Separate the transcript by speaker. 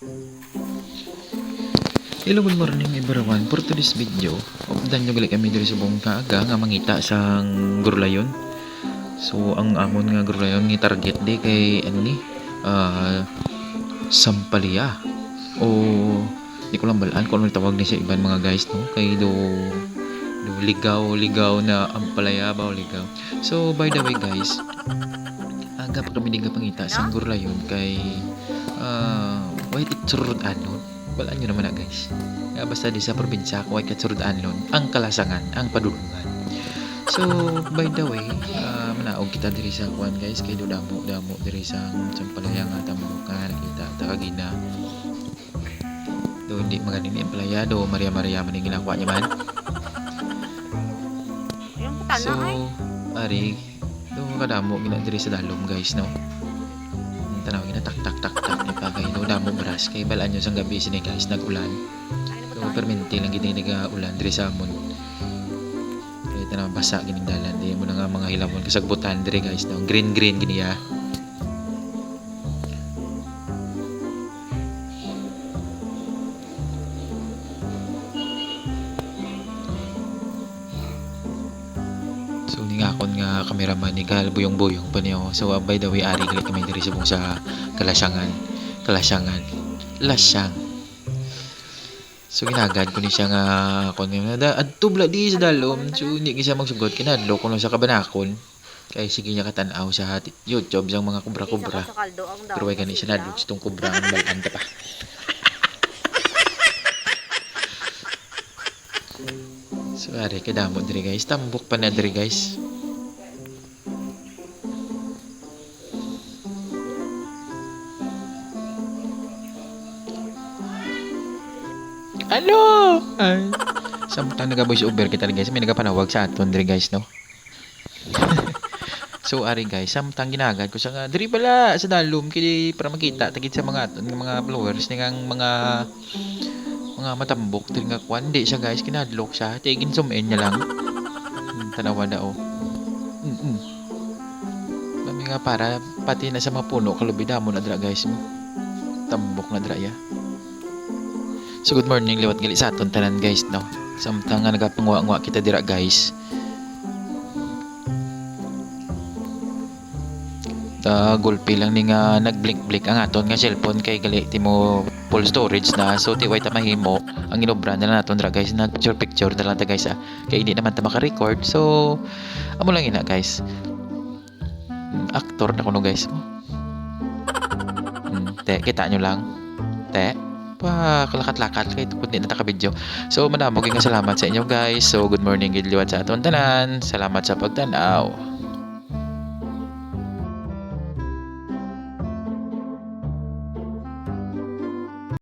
Speaker 1: Hello, good morning everyone. For today's video, updan nyo gali kami diri sa buong kaaga nga mangita sang gurlayon. So ang amon nga gurlayon ni target di kay ano ni Sampalia o di ko lang balaan kung ano tawag ni sa iban mga guys no kay do ligaw na ampalaya ba o ligaw. So by the way guys, aga pa kami di pangita sang gurlayon kay wait itsurod anon. Balaan nyo naman na guys. Basta di sa probinsya ko ay katsurod anon ang kalasangan, ang padulungan. So by the way, manaog kita diri sa kuan guys kay do damo diri sa Sampalaya nga tamukan kita takagina. Do hindi maganing ni Ampalaya do Maria man ang ginagawa niya man. So ari do kadamo gina diri sa dalom guys no. Tanaw gina tak ni pagay do damo beras kay balaan nyo sang gabi sini guys nagulan. So perminti lang gid nga ulan diri sa amon. Na basa gining dalan di mo na nga mga hilamon kasagbutan dire guys no green gini ya. So ning akon nga cameraman ni gal buyong pa niyo. So by the way ari gali kami dire sa Kalasangan Lasyang. So ginagad ko ni siya nga kon nga adtubla di sa dalom. So hindi siya magsugot kinadlo ko sa kabanakon. Kay sige niya katanaw sa YouTube sang mga kubra. Pero way gani siya nadlog itong kubra ang balaan ta pa. So ari kadamo diri guys, tambok pa na diri guys. Ano? Ay. Samtang nag-voice over kita guys, may nagapanawag sa aton diri guys no. So ari guys, samtang ginagad ko sa nga diri bala sa dalom kay para makita tagit sa mga aton mga followers ningang mga matambok diri nga kwan di siya guys kinadlok siya, tigin zoom in niya lang. Tanawa daw. Kami nga para pati na sa mga puno kalubida mo na dira guys mo. Tambok na dira ya. So good morning liwat gali sa aton tanan guys no. Samtang nga nagapangwa kita dira guys. Gulpi lang ni nga nagblink ang aton nga cellphone kay gali timo full storage na so tiway ta mahimo ang inobra na naton dira guys na picture na lang ta guys kay hindi naman ta maka-record so amo lang ina guys. Actor na kuno guys mo. Te kita nyo lang. Te pa kalakat-lakat kay kundi na taka-video. So manamog nga salamat sa inyo guys. So good morning gid liwat sa aton tanan. Salamat sa pagtanaw.